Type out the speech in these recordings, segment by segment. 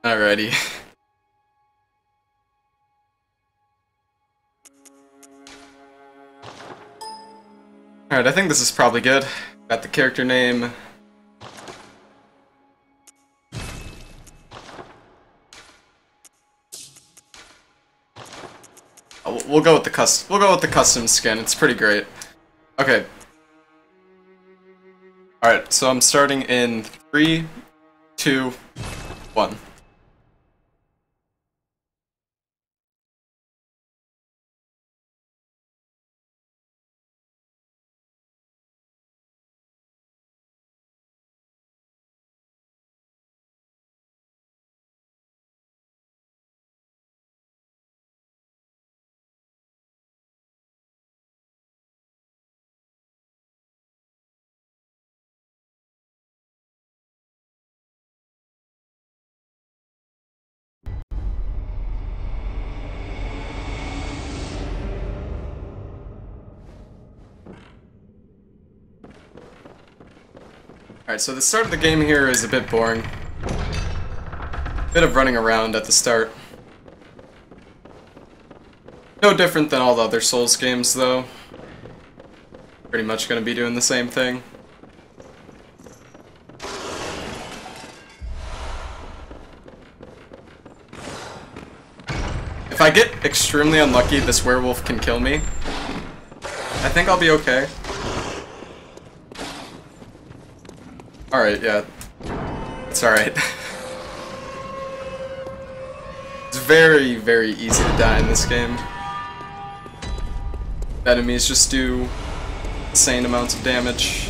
Alrighty. Alright, I think this is probably good. Got the character name. We'll go with the custom skin. It's pretty great. Okay. Alright, so I'm starting in 3, 2, 1. Alright, so the start of the game here is a bit boring. Bit of running around at the start. No different than all the other Souls games, though. Pretty much gonna be doing the same thing. If I get extremely unlucky, this werewolf can kill me. I think I'll be okay. Alright, yeah. It's alright. It's very, very easy to die in this game. Enemies just do insane amounts of damage.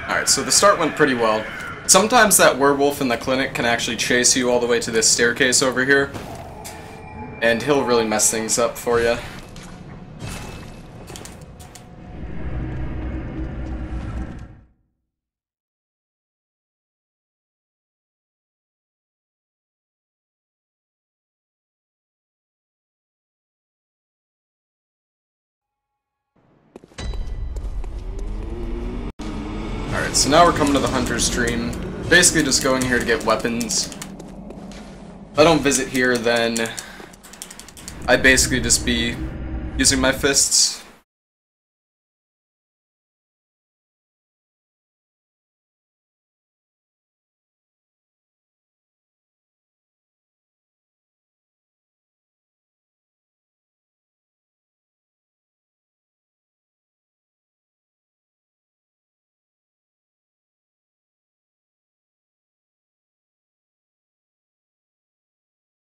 Alright, so the start went pretty well. Sometimes that werewolf in the clinic can actually chase you all the way to this staircase over here. And he'll really mess things up for you. Alright, so now we're coming to the Hunter's Dream. Basically just going here to get weapons. If I don't visit here, then I'd basically just be using my fists.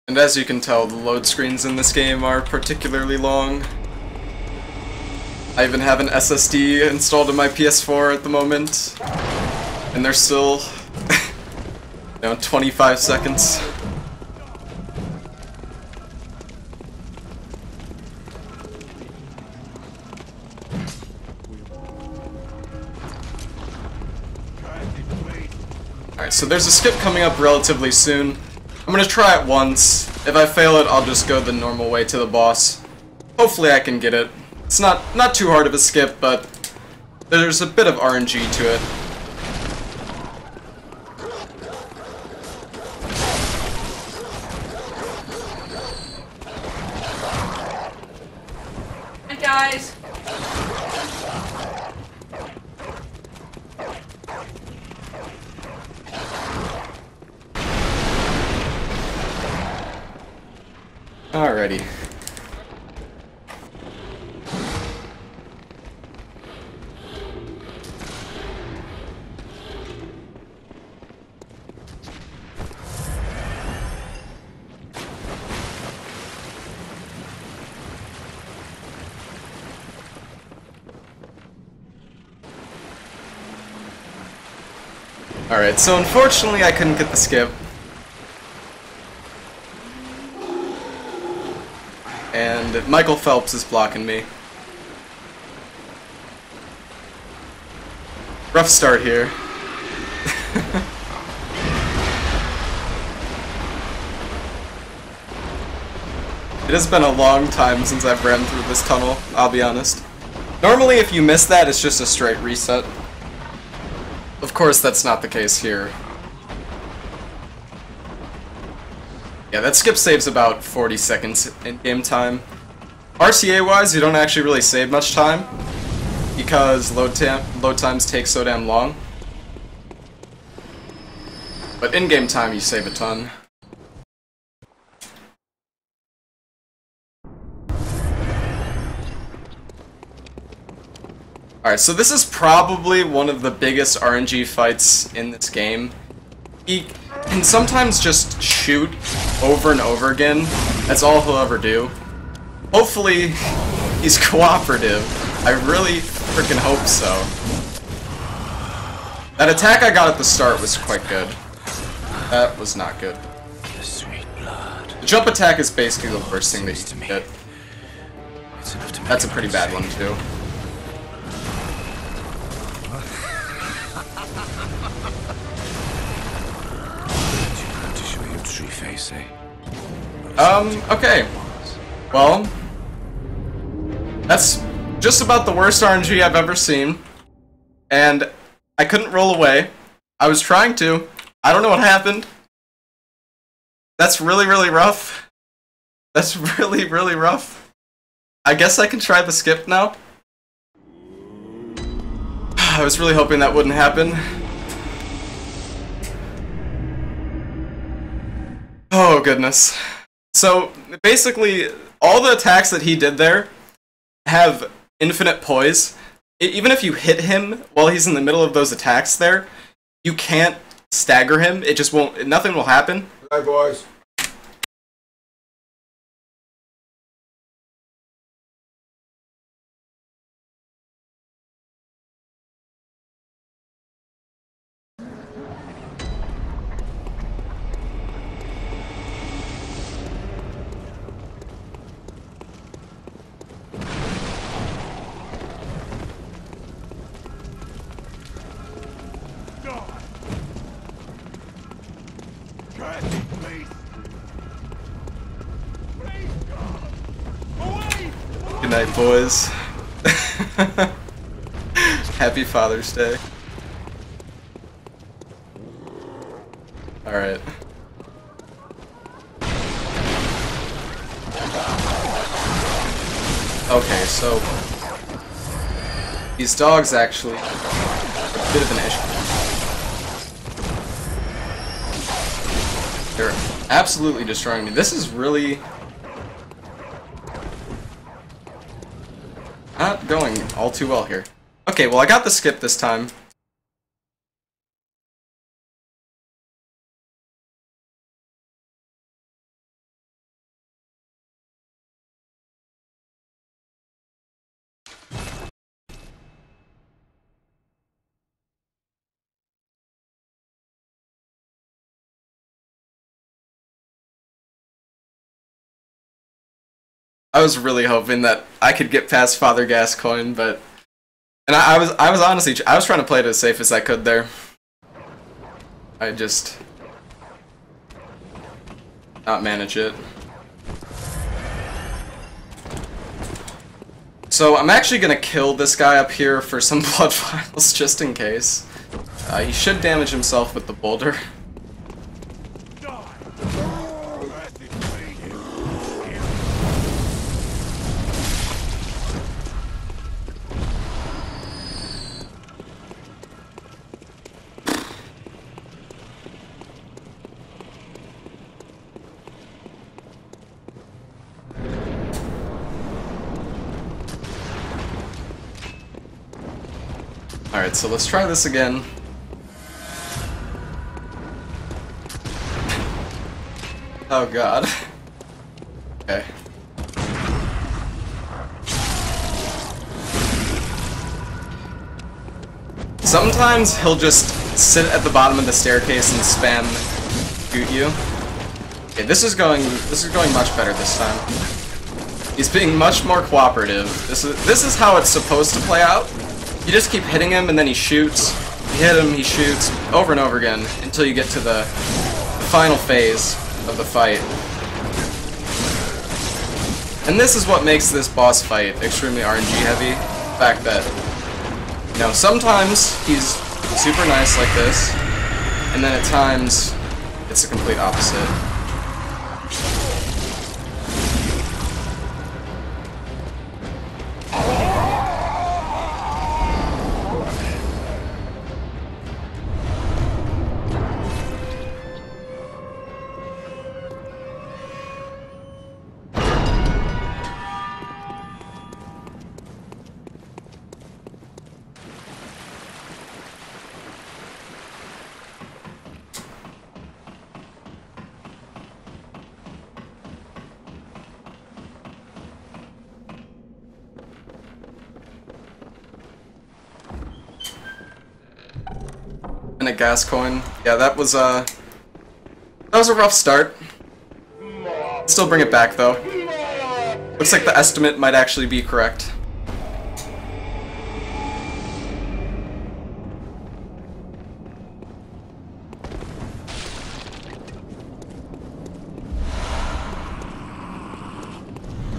And as you can tell, the load screens in this game are particularly long. I even have an SSD installed in my PS4 at the moment, and they're still, 25 seconds. Alright, so there's a skip coming up relatively soon. I'm gonna try it once. If I fail it, I'll just go the normal way to the boss. Hopefully I can get it. It's not too hard of a skip, but there's a bit of RNG to it. Hey guys! Alrighty. Alright, so unfortunately I couldn't get the skip. And Michael Phelps is blocking me. Rough start here. It has been a long time since I've ran through this tunnel, I'll be honest. Normally, if you miss that, it's just a straight reset. Of course, that's not the case here. Yeah, that skip saves about 40 seconds in game time. RTA-wise, you don't actually really save much time, because load times take so damn long. But in-game time, you save a ton. Alright, so this is probably one of the biggest RNG fights in this game. He can sometimes just shoot over and over again. That's all he'll ever do. Hopefully, he's cooperative. I really freaking hope so. That attack I got at the start was quite good. That was not good. The jump attack is basically the worst thing that you can get. That's a pretty bad one, too. Okay. Well, that's just about the worst RNG I've ever seen. And I couldn't roll away. I was trying to. I don't know what happened. That's really, really rough. That's really, really rough. I guess I can try the skip now. I was really hoping that wouldn't happen. Oh, goodness. So, basically, all the attacks that he did there have infinite poise. Even if you hit him while he's in the middle of those attacks there, you can't stagger him. It just won't, nothing will happen. Hi, boys. Good night, boys. Happy Father's Day. Alright. Okay, so these dogs actually are a bit of an issue. They're absolutely destroying me. This is really not going all too well here. Okay, well I got the skip this time. I was really hoping that I could get past Father Gascoigne, but I was honestly trying to play it as safe as I could there. I just not manage it. So I'm actually gonna kill this guy up here for some blood vials just in case. He should damage himself with the boulder. Alright, so let's try this again. Oh god. Okay. Sometimes he'll just sit at the bottom of the staircase and spam shoot you. Okay, this is going much better this time. He's being much more cooperative. This is how it's supposed to play out. You just keep hitting him and then he shoots. You hit him, he shoots, over and over again until you get to the final phase of the fight. And this is what makes this boss fight extremely RNG heavy. The fact that, you know, sometimes he's super nice like this, and then at times it's the complete opposite. And a gas coin. Yeah, that was a rough start. Still bring it back though. Looks like the estimate might actually be correct.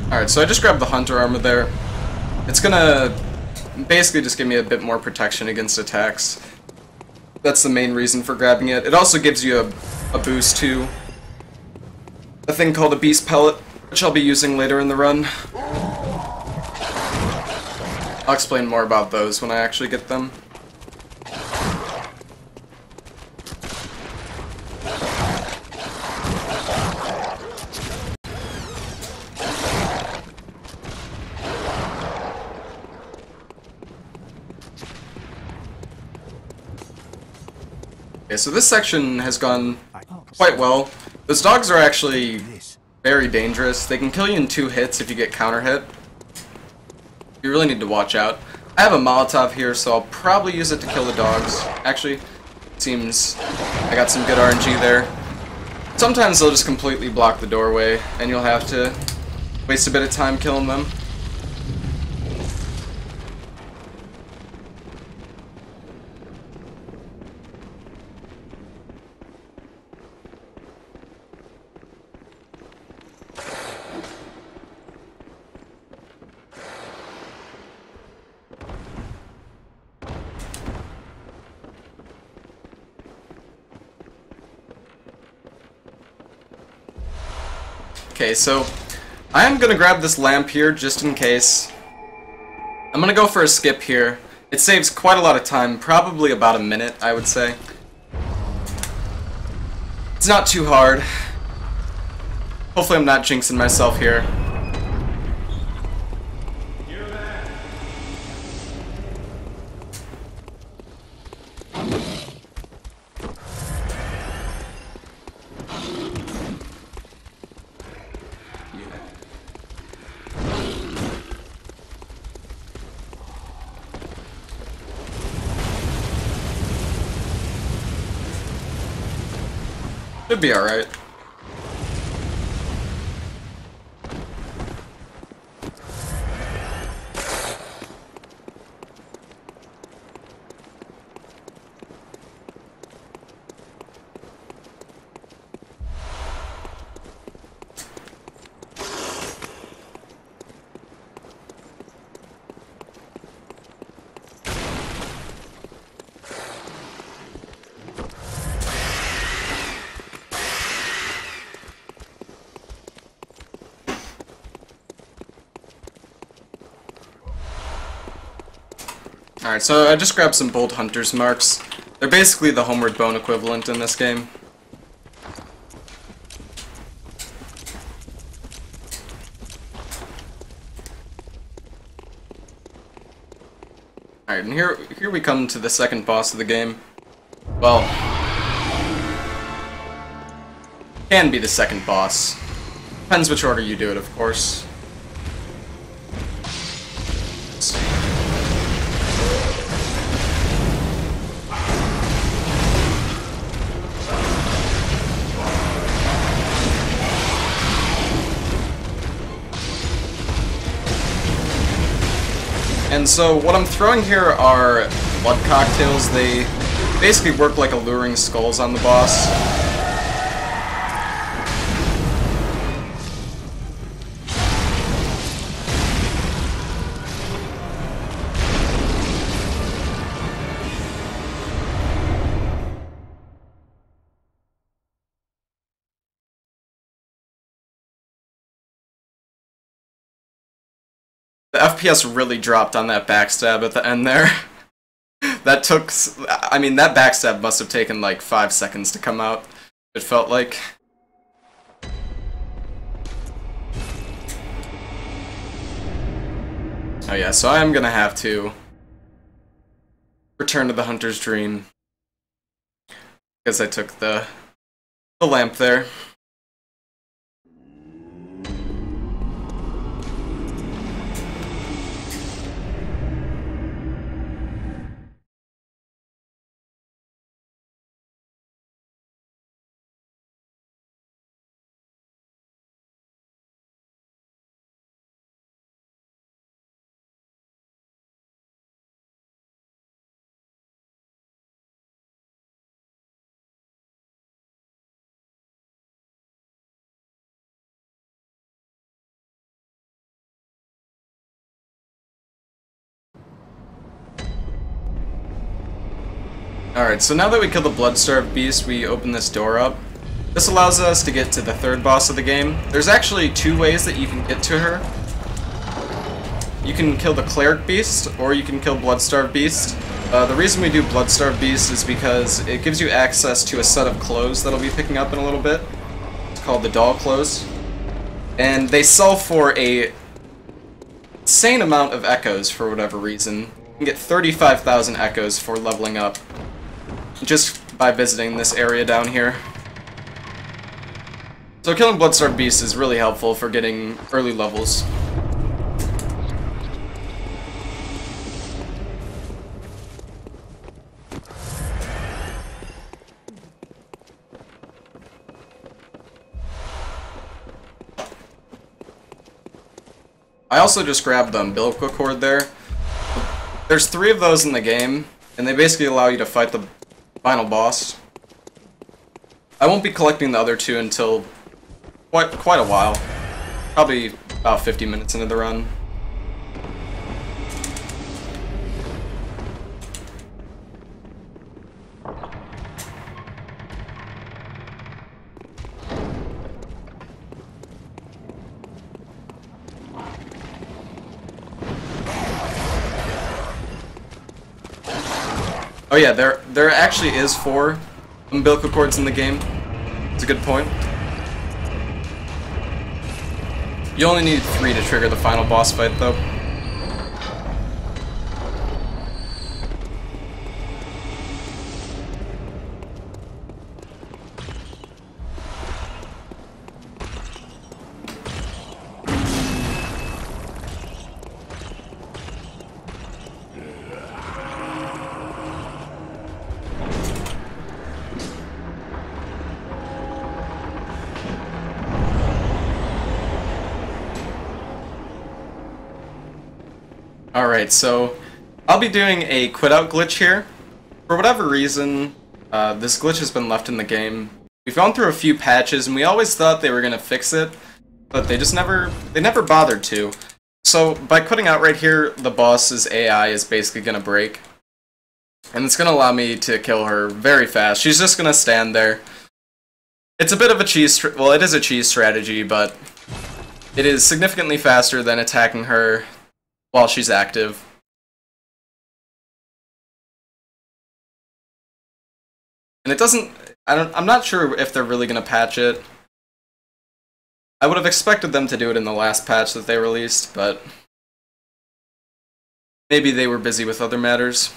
Alright, so I just grabbed the hunter armor there. It's gonna basically just give me a bit more protection against attacks. That's the main reason for grabbing it. It also gives you a boost to a thing called a beast pellet, which I'll be using later in the run. I'll explain more about those when I actually get them. Okay, so this section has gone quite well. Those dogs are actually very dangerous. They can kill you in 2 hits if you get counter hit. You really need to watch out. I have a Molotov here, so I'll probably use it to kill the dogs. Actually, seems I got some good RNG there. Sometimes they'll just completely block the doorway, and you'll have to waste a bit of time killing them. Okay, so I am gonna grab this lamp here just in case. I'm gonna go for a skip here. It saves quite a lot of time, probably about a minute, I would say. It's not too hard. Hopefully I'm not jinxing myself here. Should be alright. Alright, so I just grabbed some Bold Hunter's Marks. They're basically the Homeward Bone equivalent in this game. Alright, and here we come to the second boss of the game. Well, can be the second boss. Depends which order you do it, of course. And so what I'm throwing here are blood cocktails. They basically work like alluring skulls on the boss. The FPS really dropped on that backstab at the end there. That took... I mean, that backstab must have taken like 5 seconds to come out, it felt like. Oh yeah, so I am gonna have to return to the Hunter's Dream. Because I took the lamp there. Alright, so now that we kill the Bloodstarved Beast, we open this door up. This allows us to get to the third boss of the game. There's actually 2 ways that you can get to her. You can kill the Cleric Beast, or you can kill Bloodstarved Beast. The reason we do Bloodstarved Beast is because it gives you access to a set of clothes that I'll be picking up in a little bit. It's called the Doll Clothes. And they sell for a insane amount of echoes for whatever reason. You can get 35,000 echoes for leveling up, just by visiting this area down here. So killing Bloodstarved Beast is really helpful for getting early levels. I also just grabbed the umbilical cord there. There's 3 of those in the game, and they basically allow you to fight the final boss. I won't be collecting the other 2 until quite a while. Probably about 50 minutes into the run. Oh yeah, there actually is 4 umbilical cords in the game. It's a good point. You only need 3 to trigger the final boss fight, though. Alright, so I'll be doing a quit out glitch here. For whatever reason, this glitch has been left in the game. We've gone through a few patches and we always thought they were gonna fix it, but they never bothered to. So by quitting out right here, the boss's AI is basically gonna break. And it's gonna allow me to kill her very fast. She's just gonna stand there. It's a bit of a cheese, well, it is a cheese strategy, but it is significantly faster than attacking her while she's active. And it doesn't... I'm not sure if they're really gonna patch it. I would have expected them to do it in the last patch that they released, but maybe they were busy with other matters.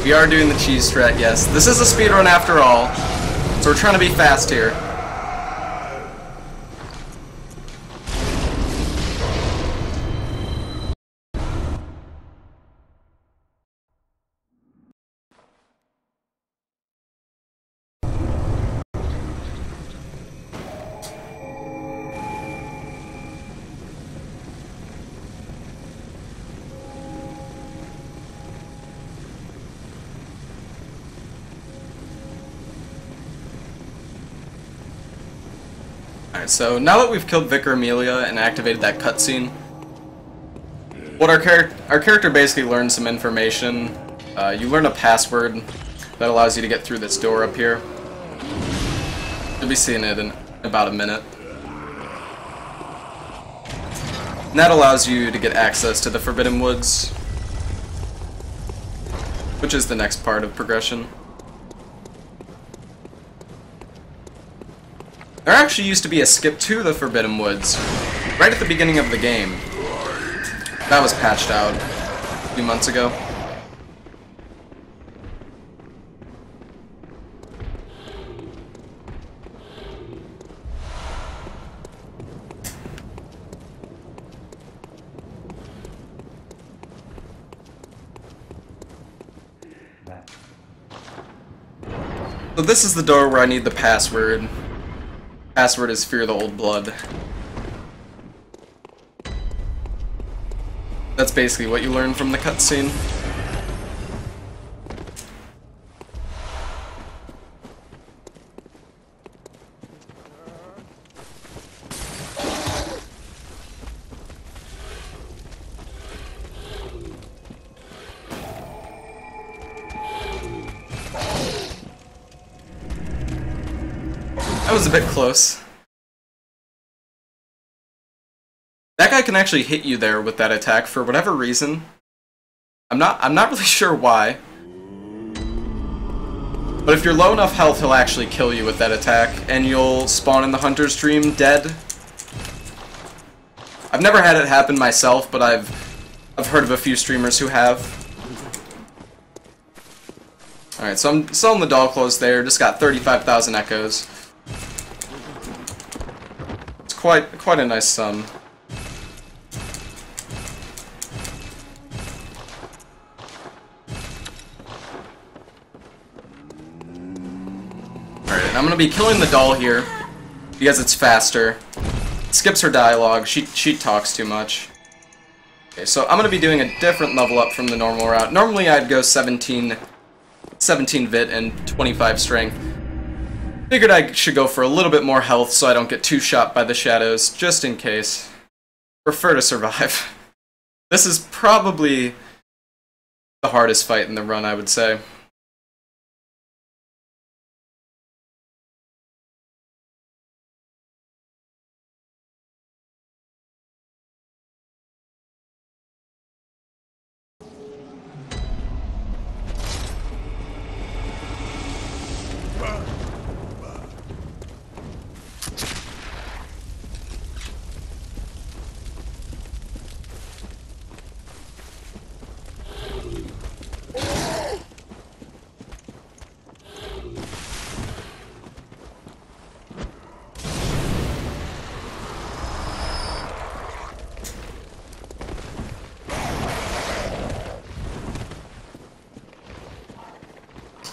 We are doing the cheese strat, yes. This is a speedrun after all, so we're trying to be fast here. Alright, so now that we've killed Vicar Amelia and activated that cutscene, what our character basically learns some information. You learn a password that allows you to get through this door up here. You'll be seeing it in about a minute. And that allows you to get access to the Forbidden Woods, which is the next part of progression. There actually used to be a skip to the Forbidden Woods, right at the beginning of the game. That was patched out a few months ago. So this is the door where I need the password. Password is Fear the Old Blood. That's basically what you learn from the cutscene. That was a bit close. That guy can actually hit you there with that attack for whatever reason. I'm not really sure why. But if you're low enough health, he'll actually kill you with that attack, and you'll spawn in the Hunter's Dream dead. I've never had it happen myself, but I've heard of a few streamers who have. Alright, so I'm selling the doll clothes there, just got 35,000 echoes. It's quite a nice sum. Alright, I'm gonna be killing the doll here because it's faster. It skips her dialogue, she talks too much. Okay, so I'm gonna be doing a different level up from the normal route. Normally I'd go 17 vit and 25 strength. Figured I should go for a little bit more health so I don't get too shot by the shadows, just in case. Prefer to survive. This is probably the hardest fight in the run, I would say.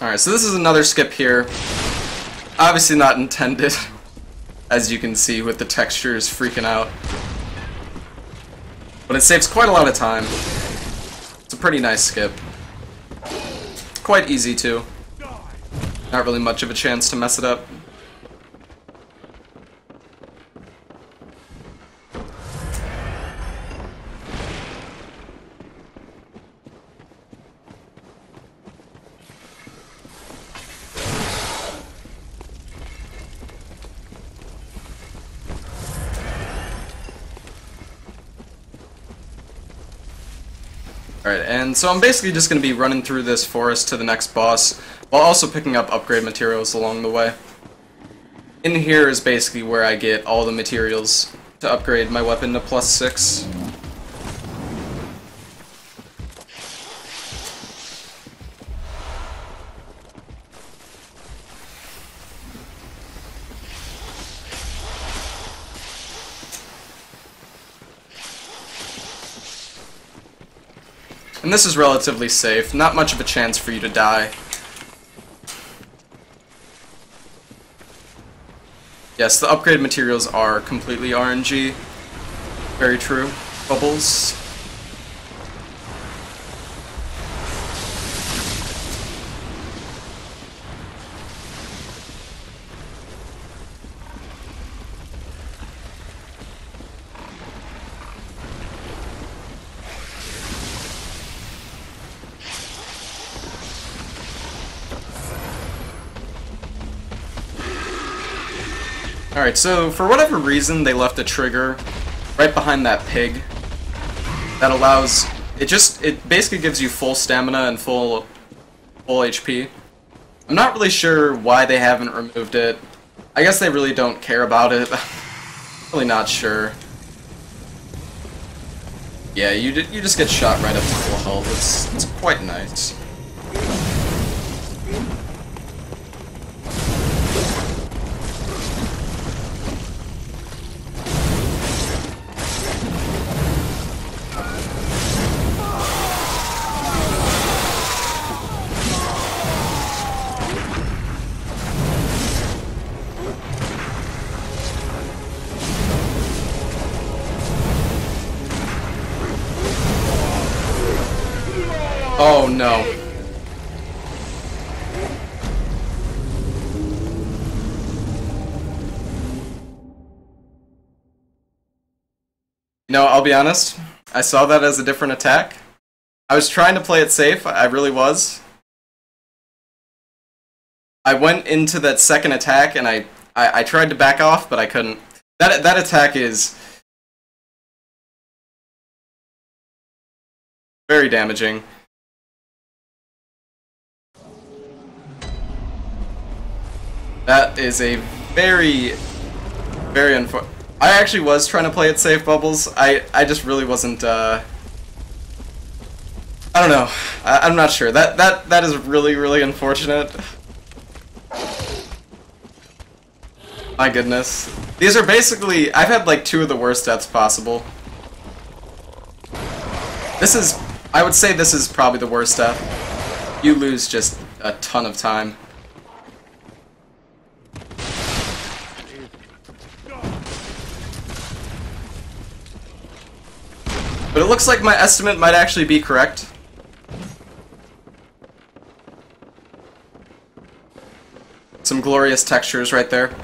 Alright, so this is another skip here. Obviously not intended, as you can see with the textures freaking out. But it saves quite a lot of time. It's a pretty nice skip. Quite easy too. Not really much of a chance to mess it up. Alright, and so I'm basically just going to be running through this forest to the next boss, while also picking up upgrade materials along the way. In here is basically where I get all the materials to upgrade my weapon to +6. And this is relatively safe, not much of a chance for you to die. Yes, the upgrade materials are completely RNG. Very true. Bubbles. Alright, so for whatever reason they left a trigger right behind that pig that allows... It basically gives you full stamina and full HP. I'm not really sure why they haven't removed it. I guess they really don't care about it. Really not sure. Yeah, you just get shot right up to full health. It's quite nice. Oh no. You know, I'll be honest, I saw that as a different attack. I was trying to play it safe, I really was. I went into that second attack and I tried to back off, but I couldn't. That attack is very damaging. That is a very unfortunate. I actually was trying to play it safe, Bubbles. I just really wasn't. I don't know. I'm not sure. That is really unfortunate. My goodness. These are basically. I've had like 2 of the worst deaths possible. This is. I would say this is probably the worst death. You lose just a ton of time. But it looks like my estimate might actually be correct. Some glorious textures right there.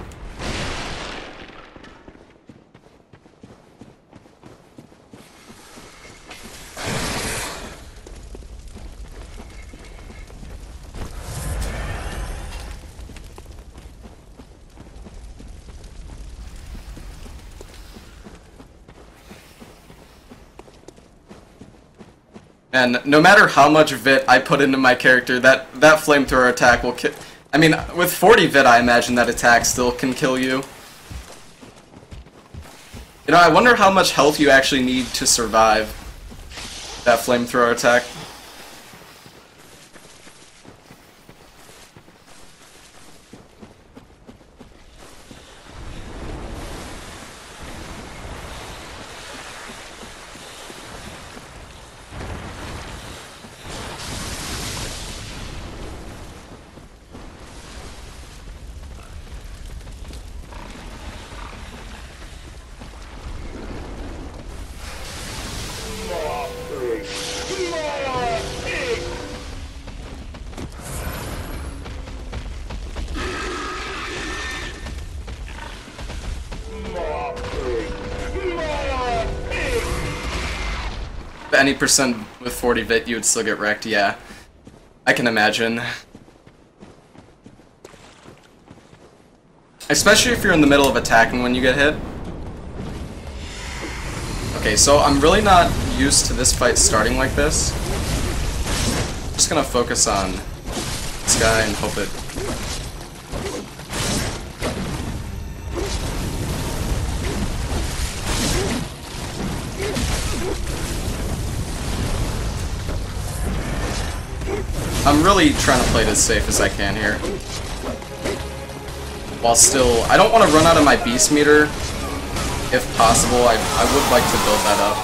And no matter how much VIT I put into my character, that flamethrower attack will kill. I mean, with 40 VIT, I imagine that attack still can kill you. You know, I wonder how much health you actually need to survive that flamethrower attack. Any percent with 40 VIT, you would still get wrecked, yeah. I can imagine. Especially if you're in the middle of attacking when you get hit. Okay, so I'm really not used to this fight starting like this. I'm just gonna focus on this guy and hope it... I'm really trying to play it as safe as I can here. While still... I don't want to run out of my beast meter. If possible, I would like to build that up.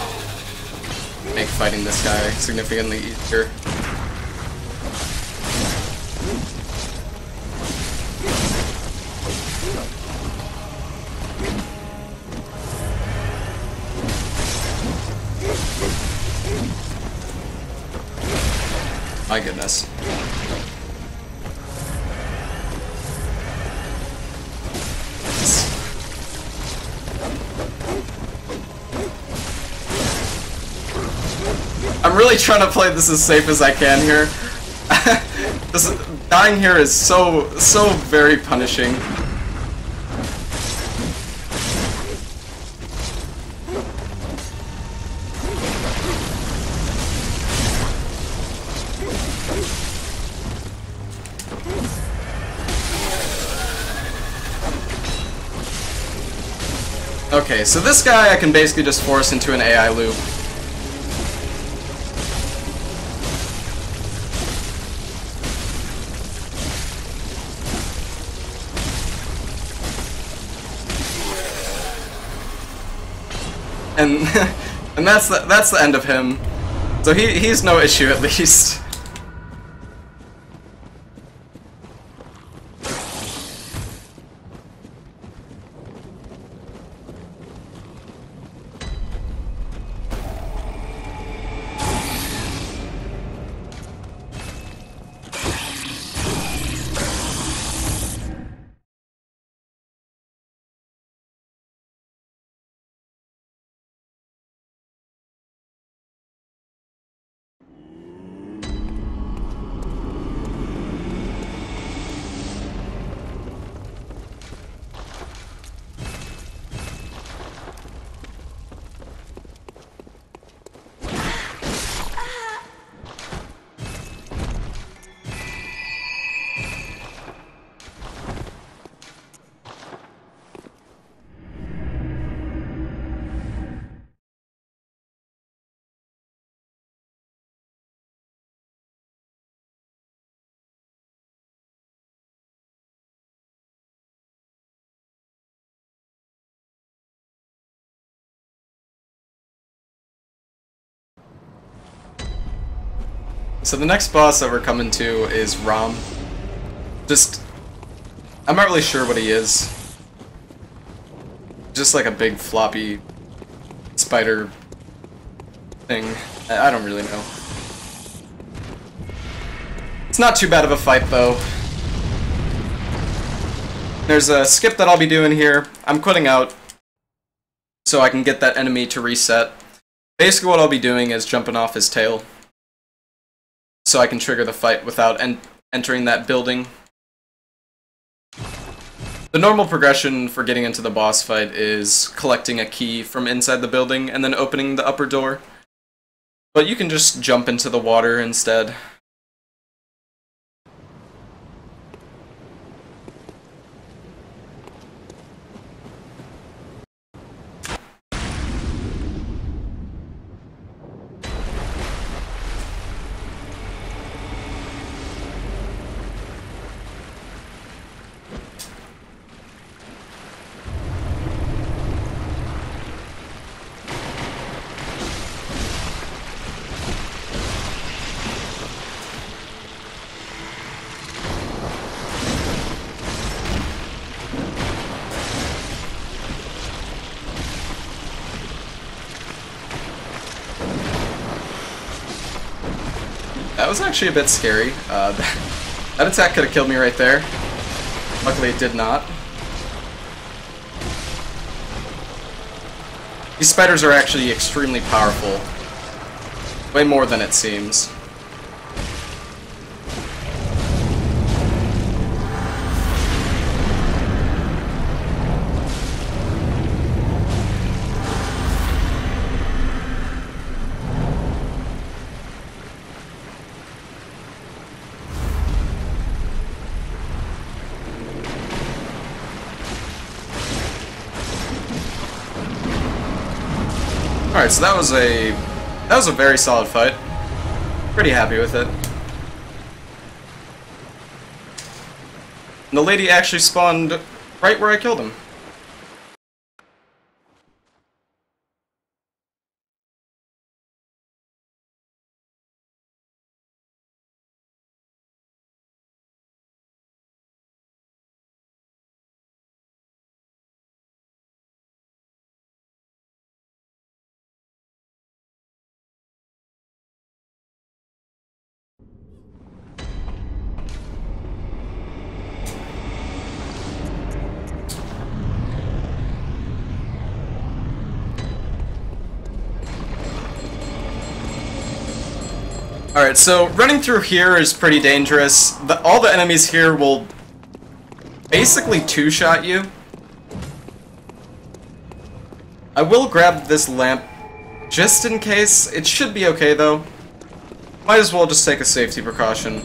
Make fighting this guy significantly easier. My goodness. I'm really trying to play this as safe as I can here. Dying here is so very punishing. Okay, so this guy I can basically just force into an AI loop. And and that's the end of him. So he's no issue at least. So the next boss that we're coming to is Rom. I'm not really sure what he is. Just like a big floppy spider thing. I don't really know. It's not too bad of a fight though. There's a skip that I'll be doing here. I'm quitting out so I can get that enemy to reset. Basically what I'll be doing is jumping off his tail, so I can trigger the fight without entering that building. The normal progression for getting into the boss fight is collecting a key from inside the building and then opening the upper door. But you can just jump into the water instead. That was actually a bit scary. That attack could have killed me right there. Luckily it did not. These spiders are actually extremely powerful. Way more than it seems. Alright, so that was a very solid fight. Pretty happy with it. And the lady actually spawned right where I killed him. Alright, so running through here is pretty dangerous. All the enemies here will basically two-shot you. I will grab this lamp just in case. It should be okay though. Might as well just take a safety precaution.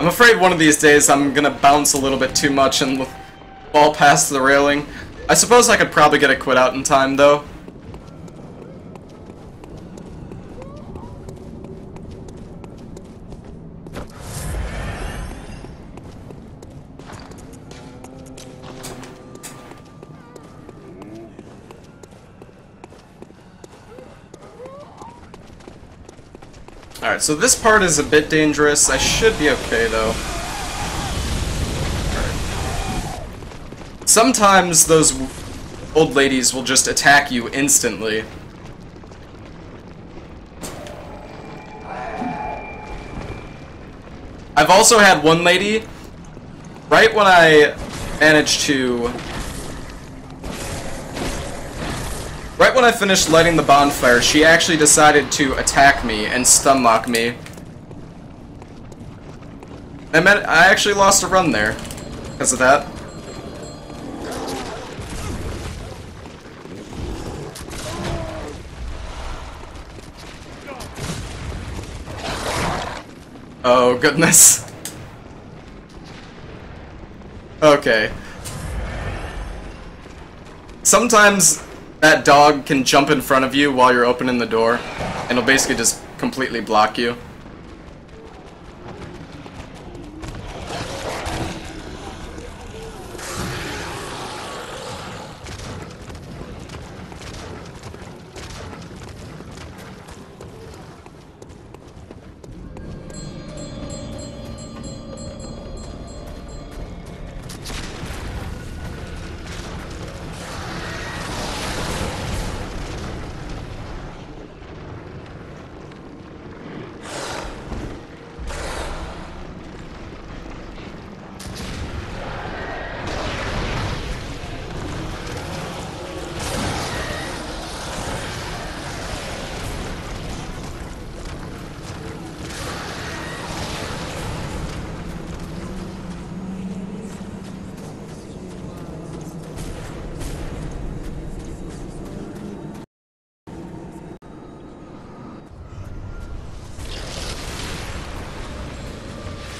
afraid one of these days I'm gonna bounce a little bit too much and fall past the railing. I suppose I could probably get a quit out in time, though. Alright, so this part is a bit dangerous. I should be okay, though. Sometimes those old ladies will just attack you instantly. I've also had one lady, right when I managed to... Right when I finished lighting the bonfire, she actually decided to attack me and stun lock me. I actually lost a run there because of that. Oh, goodness. Okay. Sometimes that dog can jump in front of you while you're opening the door, and it'll basically just completely block you.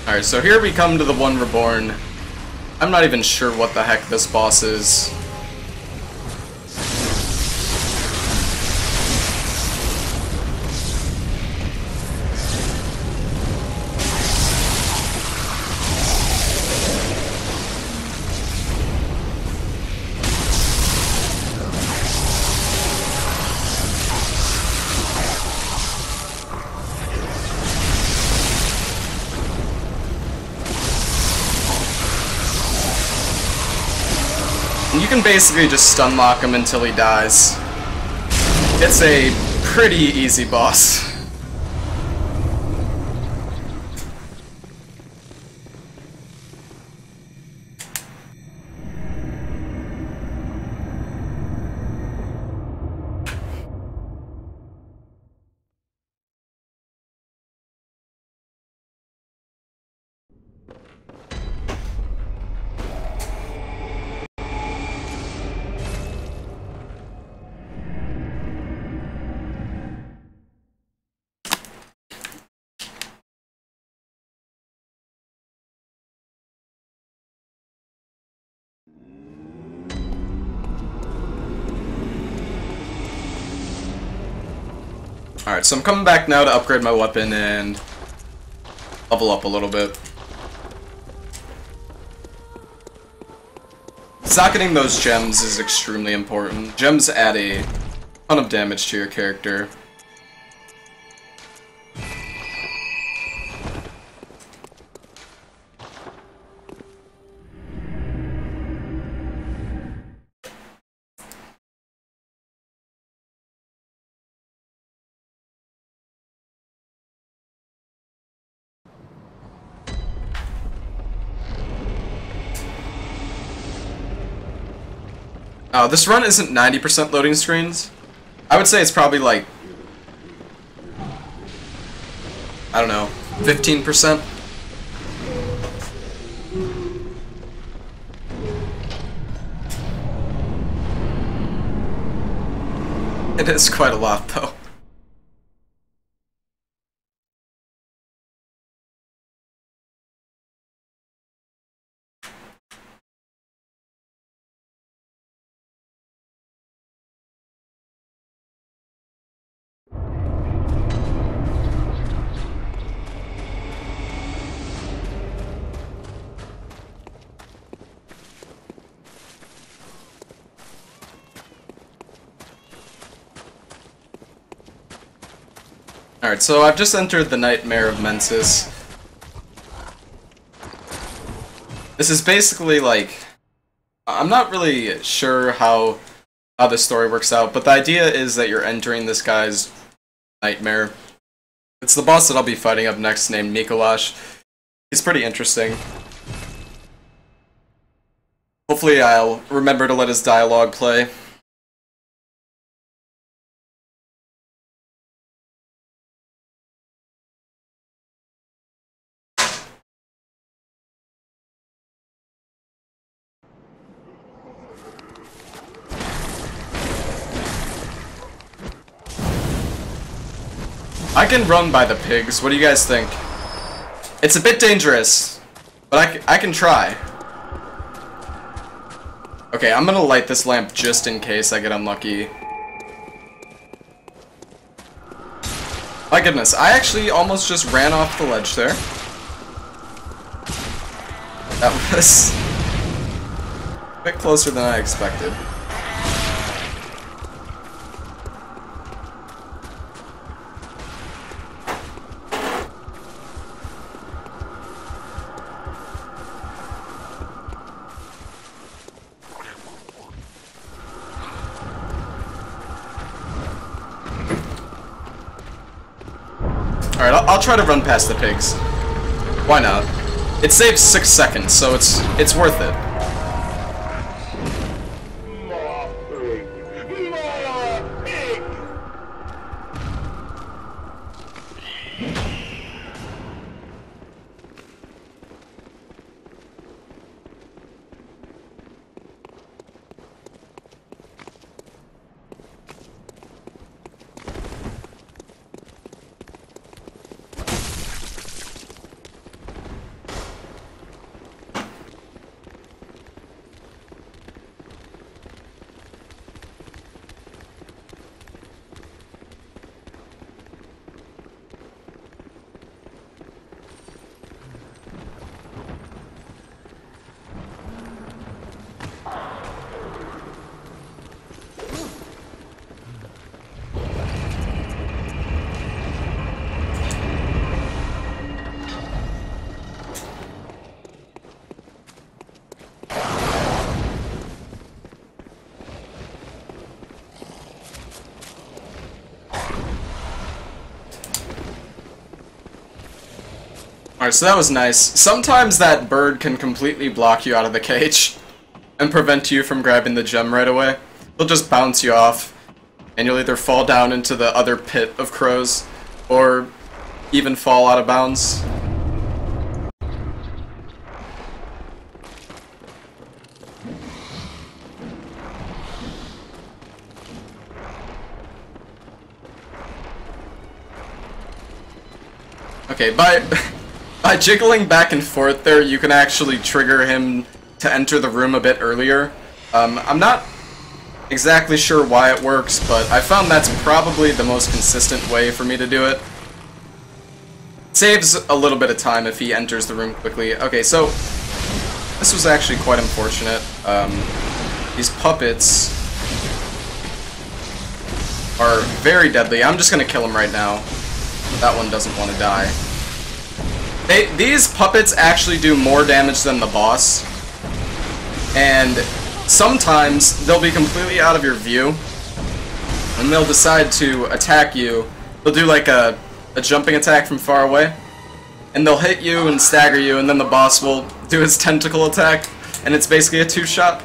Alright, so here we come to the one reborn. I'm not even sure what the heck this boss is. You can basically just stun lock him until he dies. It's a pretty easy boss. Alright, so I'm coming back now to upgrade my weapon and level up a little bit. Socketing those gems is extremely important. Gems add a ton of damage to your character. This run isn't 90% loading screens. I would say it's probably like, I don't know, 15%. It is quite a lot, though. Alright, so I've just entered the Nightmare of Mensis. This is basically like... I'm not really sure how this story works out, but the idea is that you're entering this guy's nightmare. It's the boss that I'll be fighting up next, named Mikolash. He's pretty interesting. Hopefully I'll remember to let his dialogue play. I can run by the pigs. What do you guys think? It's a bit dangerous, but I can try. Okay, I'm gonna light this lamp just in case I get unlucky. My goodness, I actually almost just ran off the ledge there. That was a bit closer than I expected. Alright, I'll try to run past the pigs. Why not? It saves 6 seconds, so it's worth it. Alright, so that was nice. Sometimes that bird can completely block you out of the cage and prevent you from grabbing the gem right away. They'll just bounce you off, and you'll either fall down into the other pit of crows, or even fall out of bounds. Okay, by jiggling back and forth there, you can actually trigger him to enter the room a bit earlier. I'm not exactly sure why it works, but I found that's probably the most consistent way for me to do it. Saves a little bit of time if he enters the room quickly. Okay, so this was actually quite unfortunate. These puppets are very deadly. I'm just gonna kill him right now. That one doesn't want to die. These puppets actually do more damage than the boss, and sometimes they'll be completely out of your view, and they'll decide to attack you. They'll do like a jumping attack from far away, and they'll hit you and stagger you, and then the boss will do his tentacle attack, and it's basically a two-shot.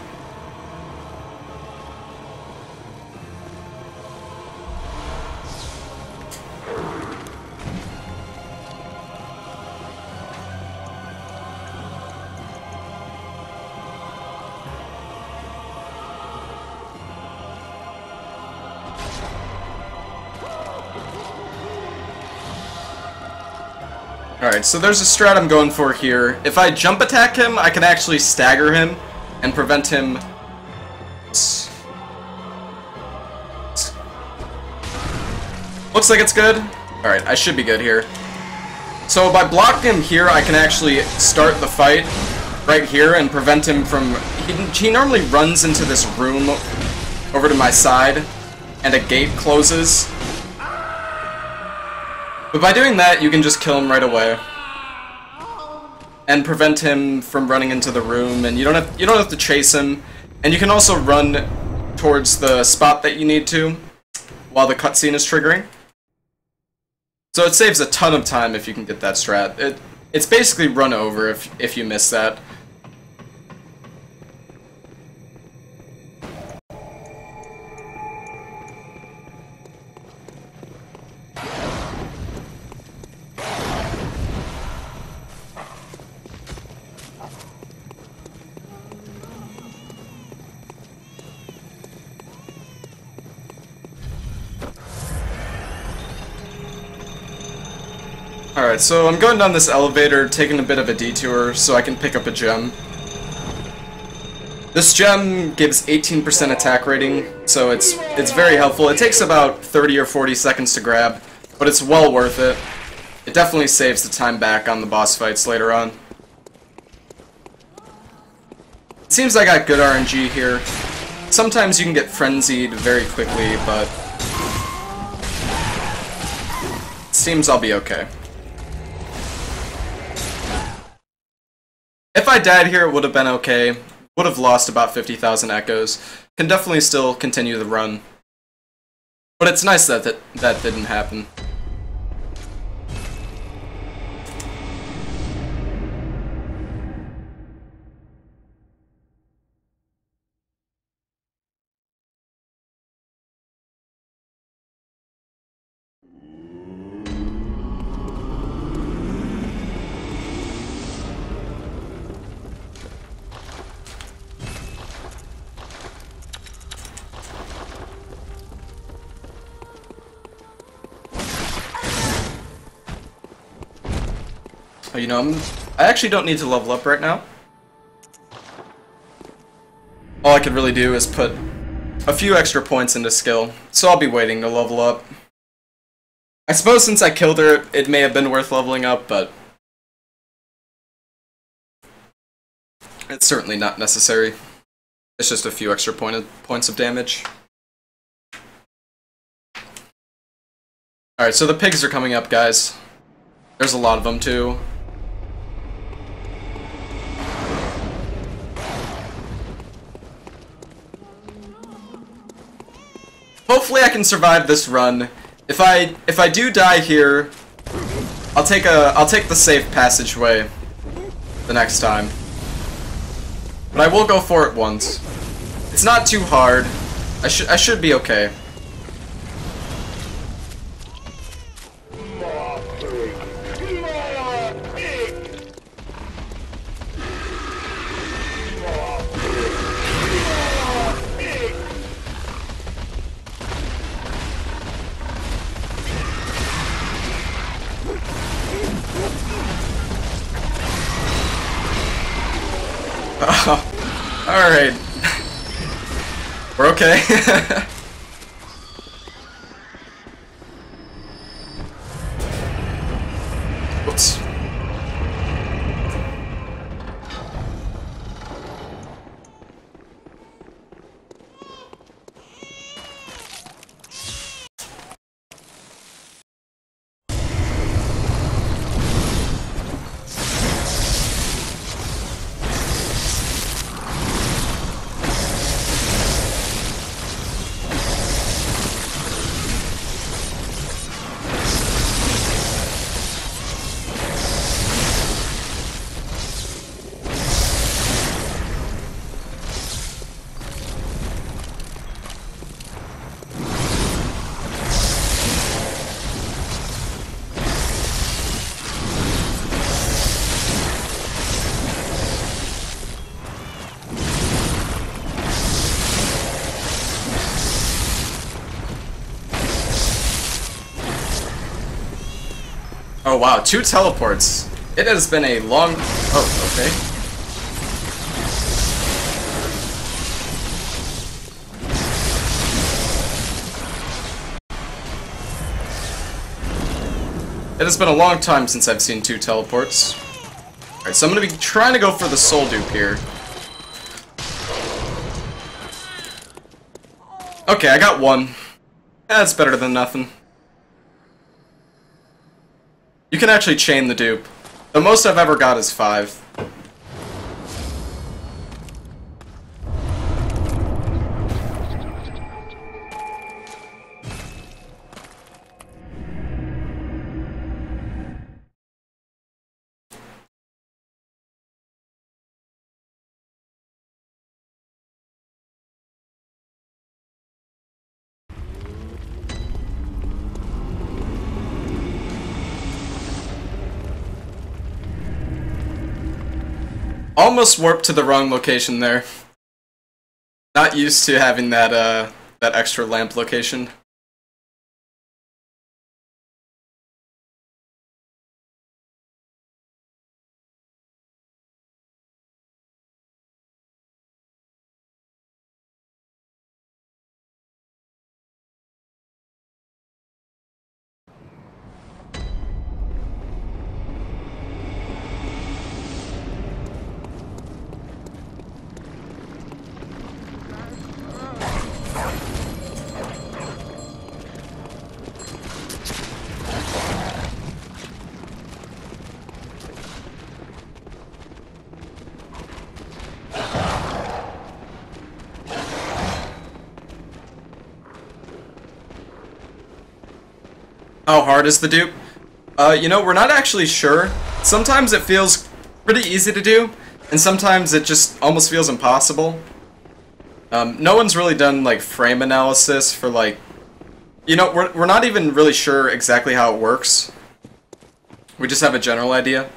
Alright, so there's a strat I'm going for here. If I jump attack him, I can actually stagger him and prevent him... Looks like it's good. Alright, I should be good here. So by blocking him here, I can actually start the fight right here and prevent him from... He normally runs into this room over to my side, and a gate closes. But by doing that, you can just kill him right away. And prevent him from running into the room, and you don't have to chase him. And you can also run towards the spot that you need to while the cutscene is triggering. So it saves a ton of time if you can get that strat. It's basically run over if you miss that. Alright, so I'm going down this elevator, taking a bit of a detour so I can pick up a gem. This gem gives 18% attack rating, so it's very helpful. It takes about 30 or 40 seconds to grab, but it's well worth it. It definitely saves the time back on the boss fights later on. It seems I got good RNG here. Sometimes you can get frenzied very quickly, but it seems I'll be okay. If I died here, it would have been okay. Would have lost about 50,000 echoes. Can definitely still continue the run. But it's nice that that didn't happen. You know, I actually don't need to level up right now. All I could really do is put a few extra points into skill, so I'll be waiting to level up. I suppose since I killed her, it may have been worth leveling up, but it's certainly not necessary. It's just a few extra points of damage. Alright, so the pigs are coming up, guys. There's a lot of them, too. Hopefully I can survive this run. If I do die here, I'll take the safe passageway the next time. But I will go for it once. It's not too hard. I should be okay. Alright. We're okay. Whoops. Oh wow, 2 teleports. It has been a long... Oh, okay. It has been a long time since I've seen 2 teleports. Alright, so I'm gonna be trying to go for the soul dupe here. Okay, I got 1. That's better than nothing. You can actually chain the dupe. The most I've ever got is 5. Almost warped to the wrong location there. Not used to having that extra lamp location. How hard is the dupe? You know, we're not actually sure. Sometimes it feels pretty easy to do, and sometimes it just almost feels impossible. No one's really done, like, frame analysis for, like... You know, we're not even really sure exactly how it works. We just have a general idea.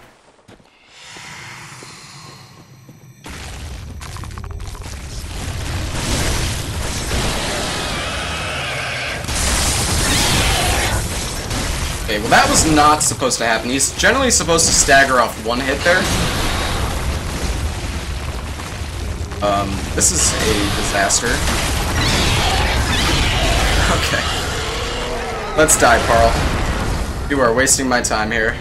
Okay, well that was not supposed to happen. He's generally supposed to stagger off 1 hit there. This is a disaster. Okay. Let's die, Parl. You are wasting my time here.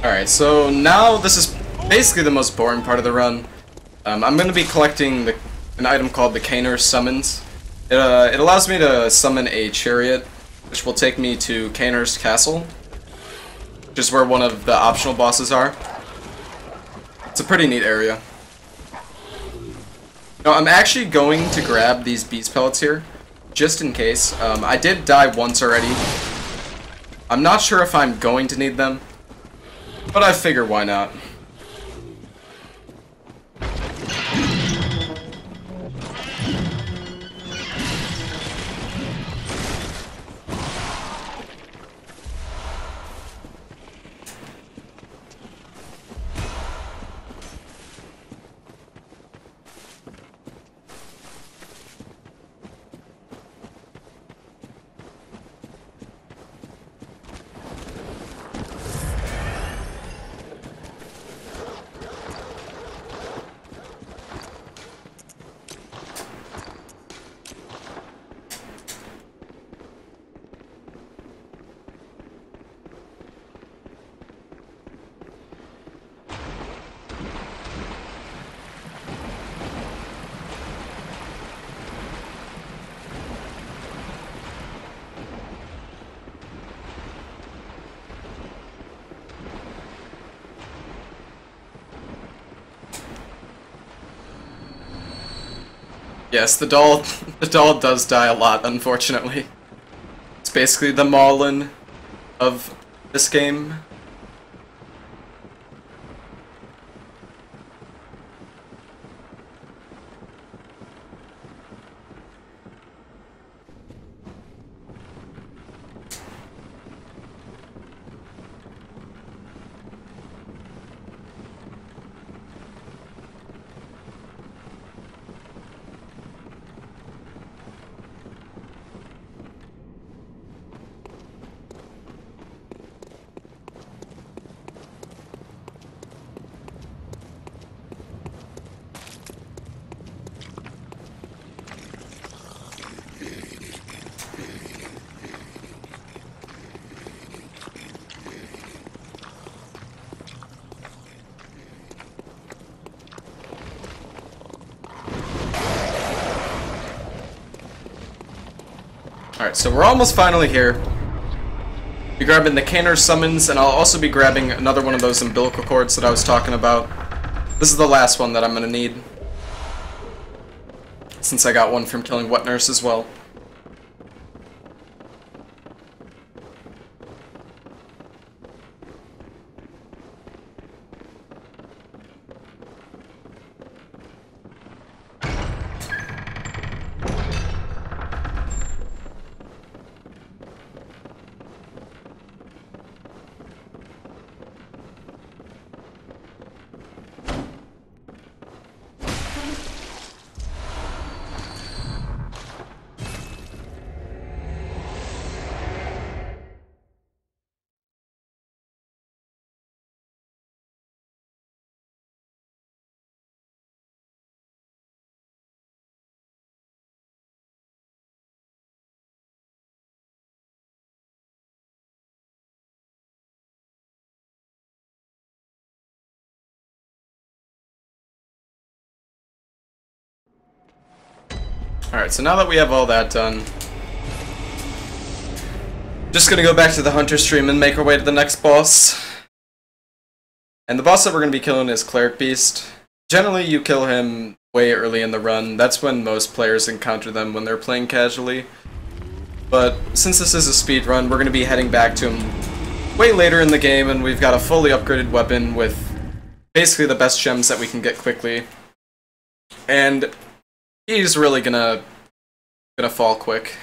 Alright, so now this is basically the most boring part of the run. I'm going to be collecting an item called the Caner's Summons. It allows me to summon a chariot, which will take me to Caner's Castle, which is where one of the optional bosses are. It's a pretty neat area. Now, I'm actually going to grab these beast pellets here, just in case. I did die once already. I'm not sure if I'm going to need them, but I figure why not. Yes, the doll the doll does die a lot, unfortunately. It's basically the Marlin of this game. Alright, so we're almost finally here. Be grabbing the Canner summons, and I'll also be grabbing another one of those umbilical cords that I was talking about. This is the last one that I'm gonna need, since I got one from killing Wet Nurse as well. Alright, so now that we have all that done, just gonna go back to the Hunter stream and make our way to the next boss. And the boss that we're gonna be killing is Cleric Beast. Generally, you kill him way early in the run. That's when most players encounter them when they're playing casually. But since this is a speed run, we're gonna be heading back to him way later in the game, and we've got a fully upgraded weapon with basically the best gems that we can get quickly. And he's really gonna fall quick.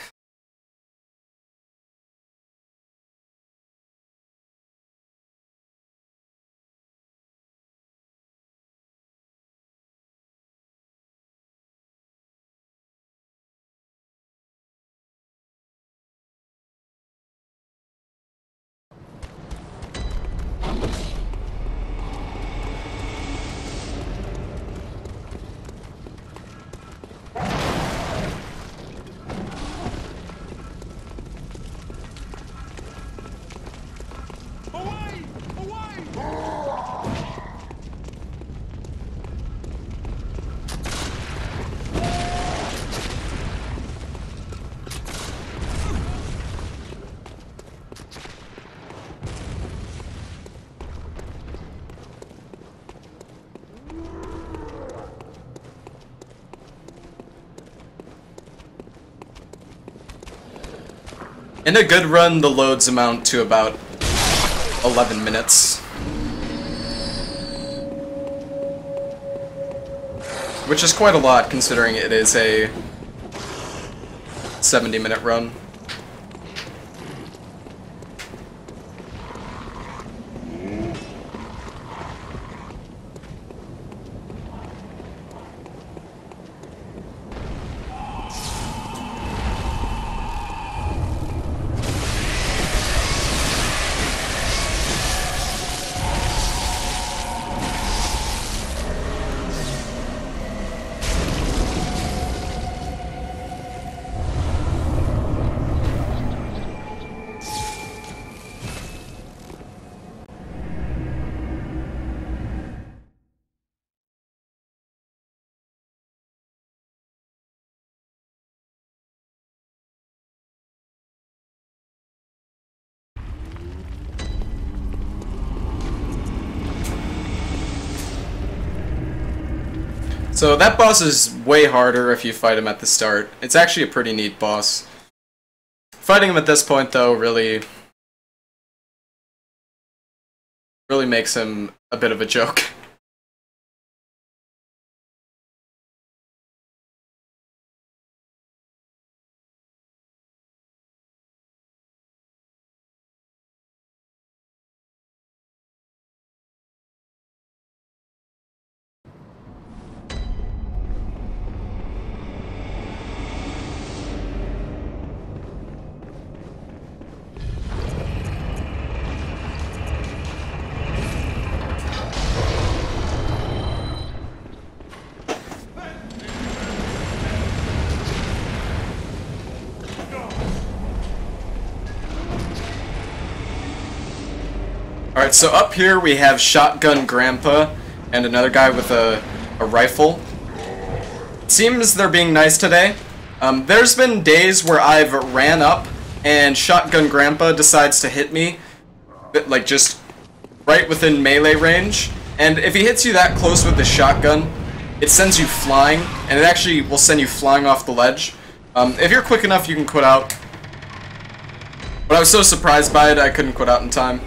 In a good run, the loads amount to about 11 minutes. Which is quite a lot, considering it is a 70-minute run. So that boss is way harder if you fight him at the start. It's actually a pretty neat boss. Fighting him at this point, though, really makes him a bit of a joke. Alright, so up here we have Shotgun Grandpa and another guy with a rifle. It seems they're being nice today. There's been days where I've ran up and Shotgun Grandpa decides to hit me, like just right within melee range. And if he hits you that close with the shotgun, it sends you flying, and it actually will send you flying off the ledge. If you're quick enough, you can quit out. But I was so surprised by it, I couldn't quit out in time.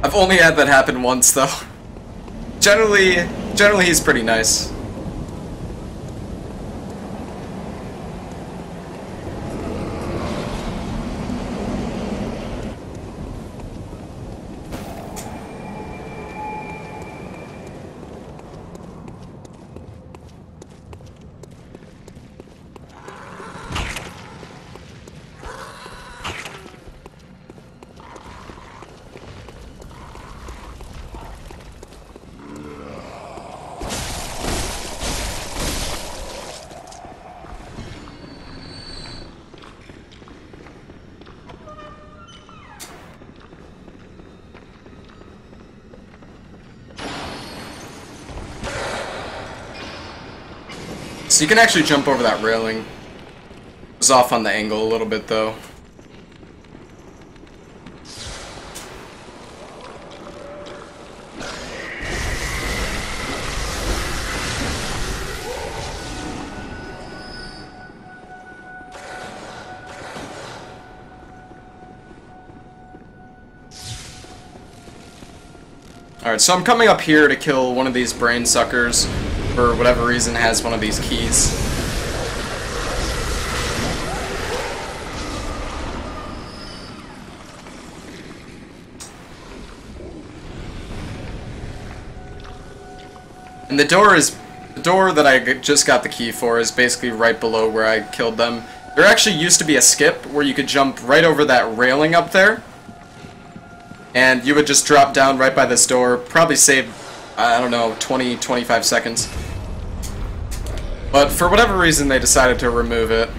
I've only had that happen once, though. Generally he's pretty nice. So you can actually jump over that railing. I was off on the angle a little bit, though. Alright, so I'm coming up here to kill one of these brain suckers. For whatever reason, has one of these keys. And the door that I just got the key for is basically right below where I killed them. There actually used to be a skip where you could jump right over that railing up there, and you would just drop down right by this door, probably save, I don't know, 20-25 seconds. But for whatever reason, they decided to remove it.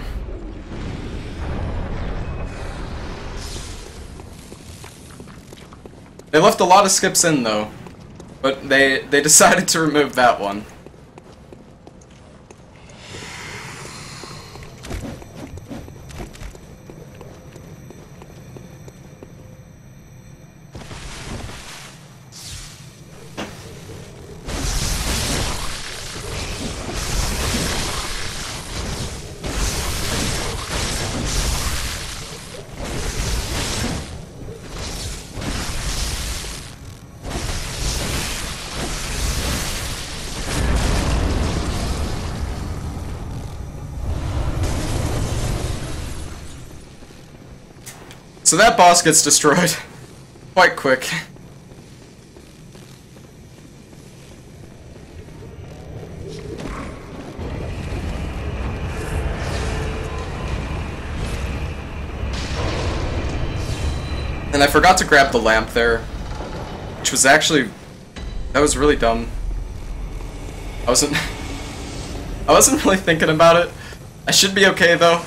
They left a lot of skips in, though. But they decided to remove that one. So that boss gets destroyed quite quick. And I forgot to grab the lamp there, which was actually, that was really dumb. I wasn't really thinking about it. I should be okay though.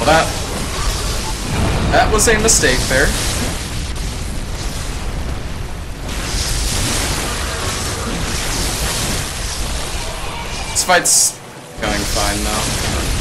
Well, that was a mistake there. This fight's going fine though.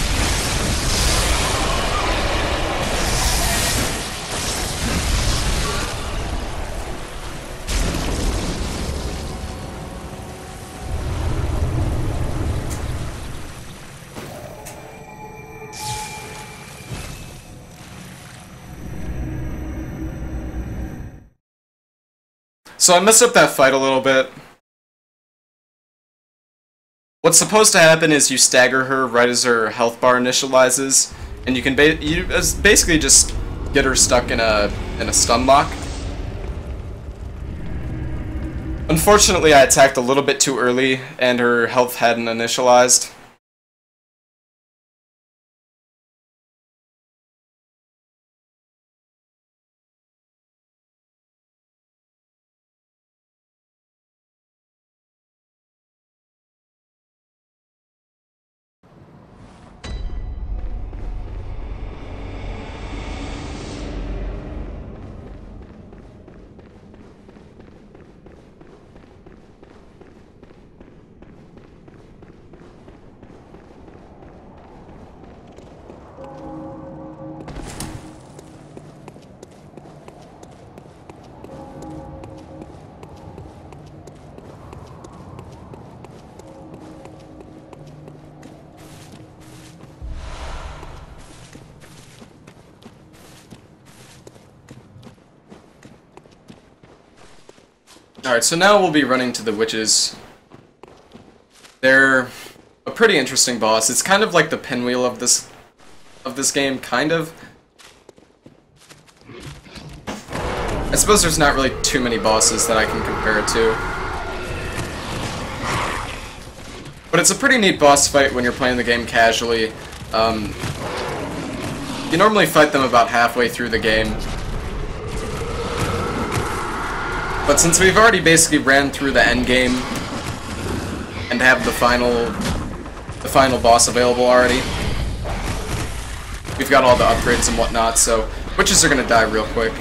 So I messed up that fight a little bit. What's supposed to happen is you stagger her right as her health bar initializes, and you can basically just get her stuck in a stun lock. Unfortunately, I attacked a little bit too early, and her health hadn't initialized. Alright, so now we'll be running to the witches. They're a pretty interesting boss. It's kind of like the pinwheel of this game, kind of. I suppose there's not really too many bosses that I can compare it to. But it's a pretty neat boss fight when you're playing the game casually. You normally fight them about halfway through the game. But since we've already basically ran through the end game and have the final boss available already, we've got all the upgrades and whatnot, so witches are gonna die real quick.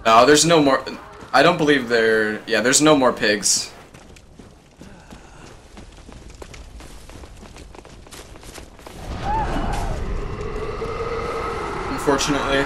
No, there's no more. I don't believe there. Yeah, there's no more pigs. Unfortunately.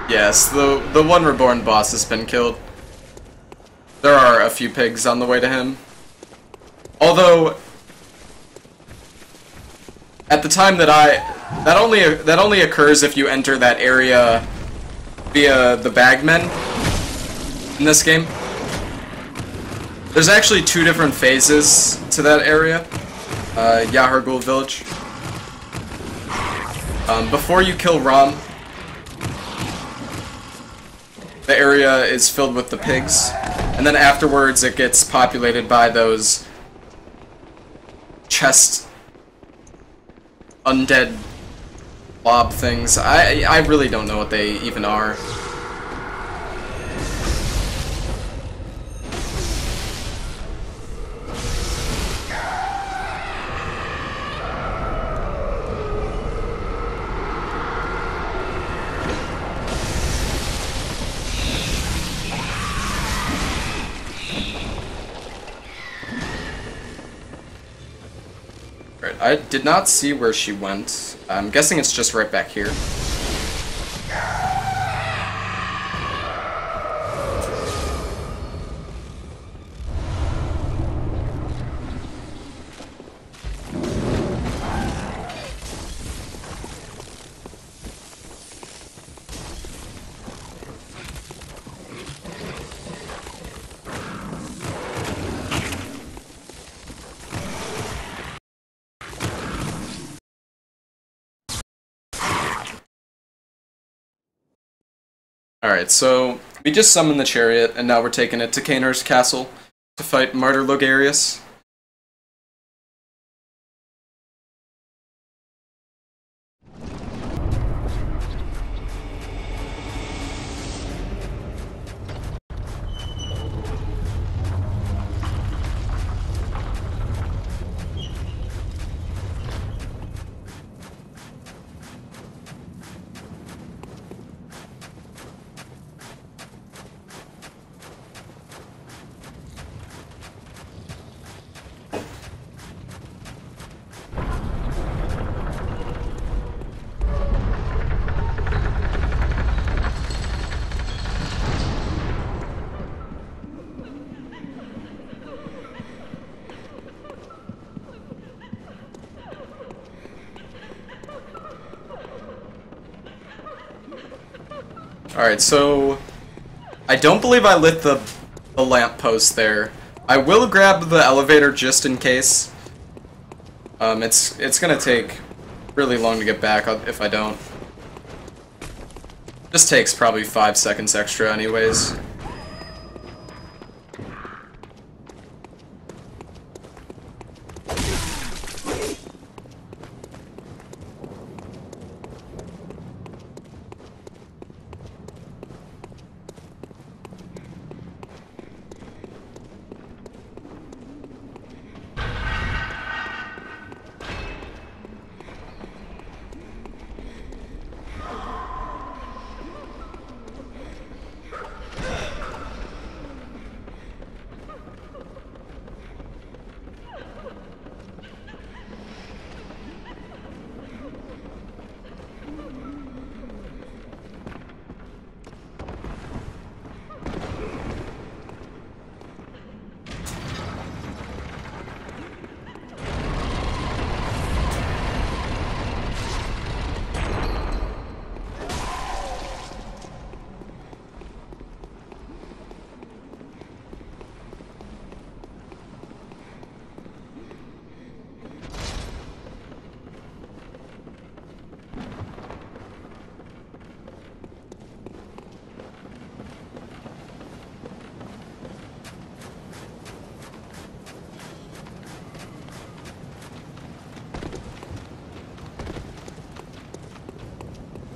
Yes, the one reborn boss has been killed. There are a few pigs on the way to him. Although, at the time that only occurs if you enter that area via the bagmen in this game. There's actually two different phases to that area, Yahargul village. Before you kill Ram, the area is filled with the pigs, and then afterwards it gets populated by those chest undead blob things. I really don't know what they even are. I did not see where she went. I'm guessing it's just right back here. Alright, so we just summoned the chariot, and now we're taking it to Kaner's castle to fight Martyr Logarius. Alright, so I don't believe I lit the lamppost there. I will grab the elevator just in case. It's gonna take really long to get back if I don't. Just takes probably 5 seconds extra anyways.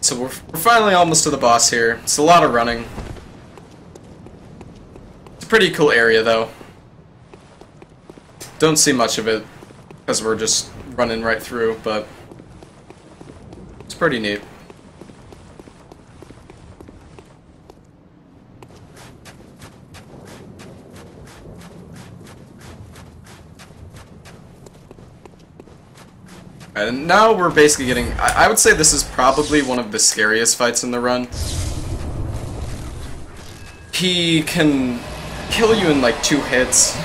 So we're finally almost to the boss here. It's a lot of running. It's a pretty cool area though. Don't see much of it because we're just running right through, but it's pretty neat. And now we're basically getting... I would say this is probably one of the scariest fights in the run. He can kill you in like 2 hits.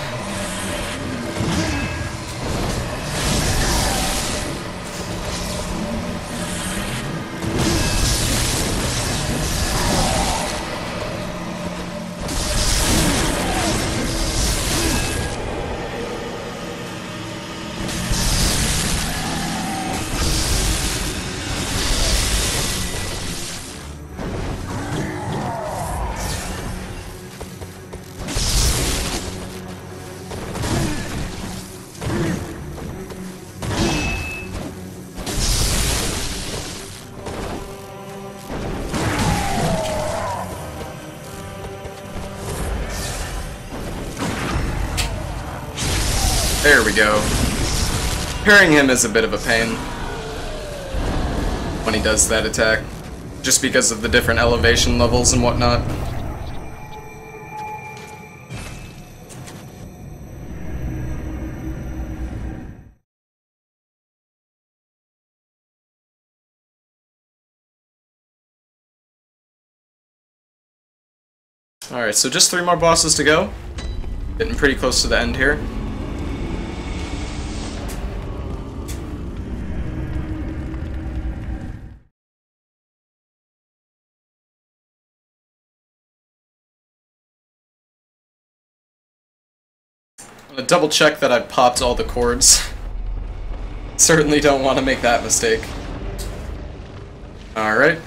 There we go. Parrying him is a bit of a pain when he does that attack, just because of the different elevation levels and whatnot. Alright, so just 3 more bosses to go. Getting pretty close to the end here. I'm gonna double check that I've popped all the cords. Certainly don't want to make that mistake. Alright.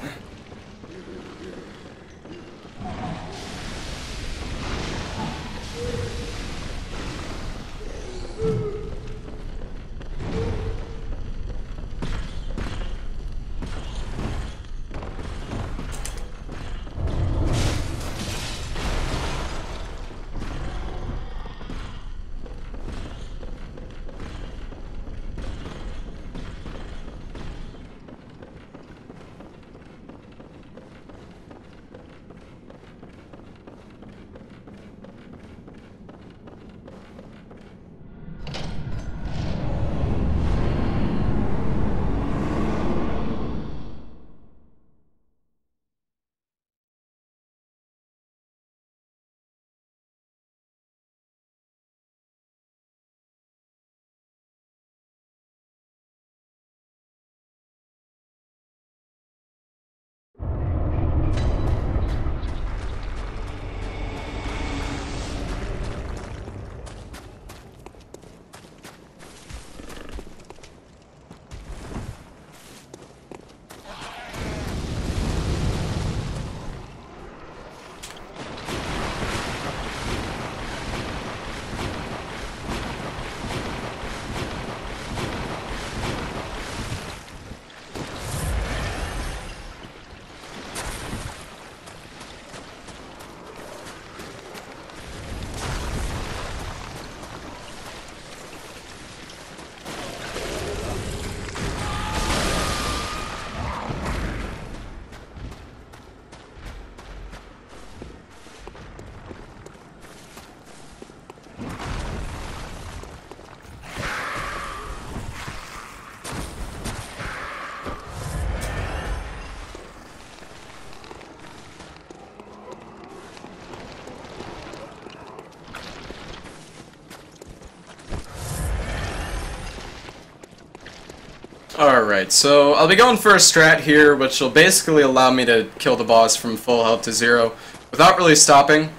Alright, so I'll be going for a strat here, which will basically allow me to kill the boss from full health to 0 without really stopping.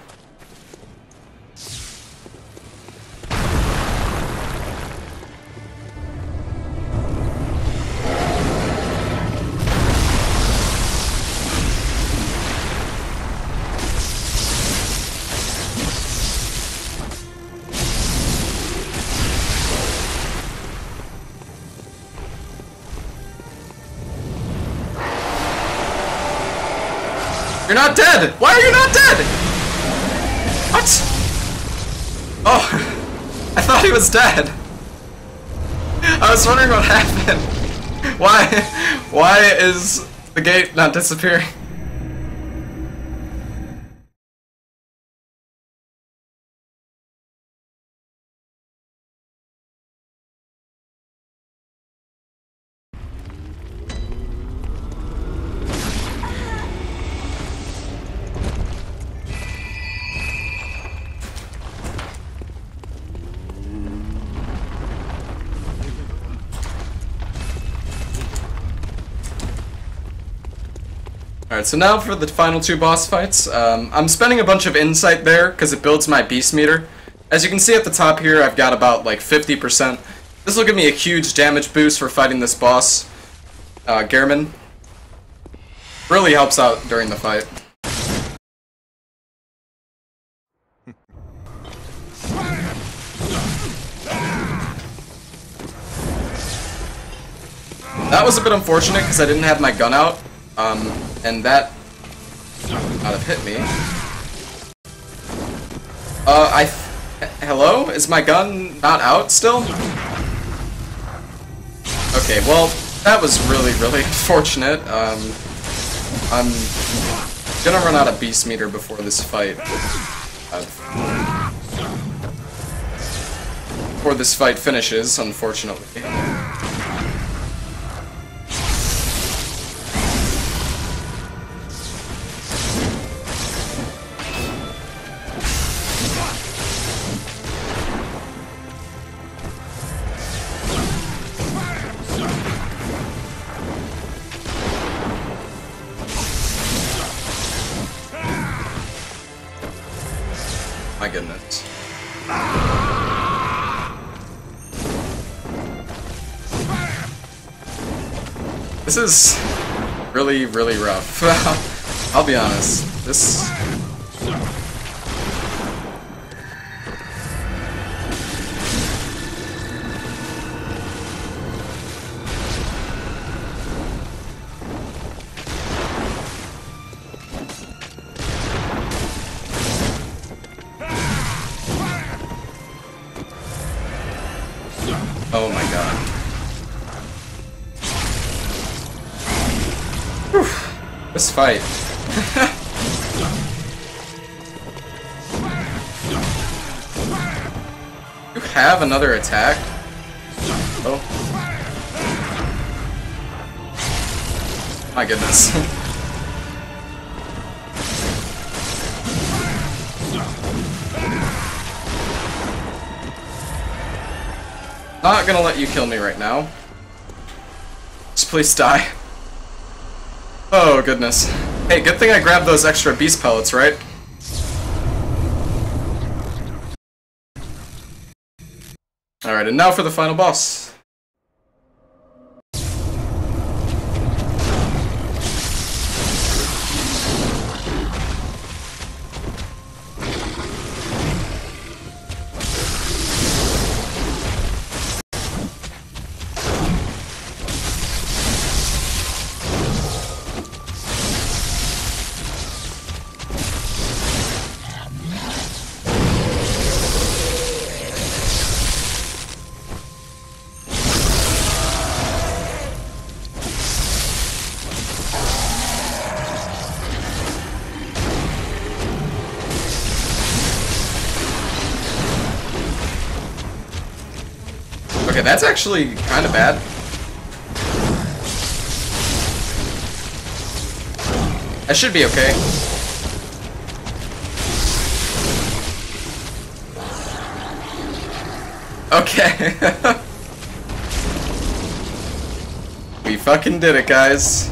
You're not dead! Why are you not dead? What? Oh, I thought he was dead. I was wondering what happened. Why is the gate not disappearing? Alright, so now for the final 2 boss fights. I'm spending a bunch of insight there because it builds my beast meter. As you can see at the top here, I've got about like 50%. This will give me a huge damage boost for fighting this boss, Gehrman. Really helps out during the fight. That was a bit unfortunate because I didn't have my gun out. And that might have hit me. Hello? Is my gun not out still? Okay, well, that was really unfortunate. I'm gonna run out of beast meter before this fight. Before this fight finishes, unfortunately. My goodness. This is really rough. I'll be honest. This... Oh my god. Whew. This fight. You have another attack? Oh. My goodness. Not gonna let you kill me right now. Just please die. Oh goodness. Hey, good thing I grabbed those extra beast pellets, right? Alright, and now for the final boss. Okay, that's actually kind of bad. I should be okay. Okay. We fucking did it, guys.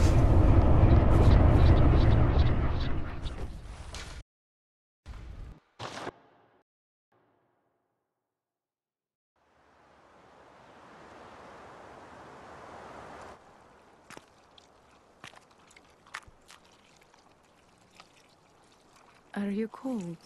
Are you cold?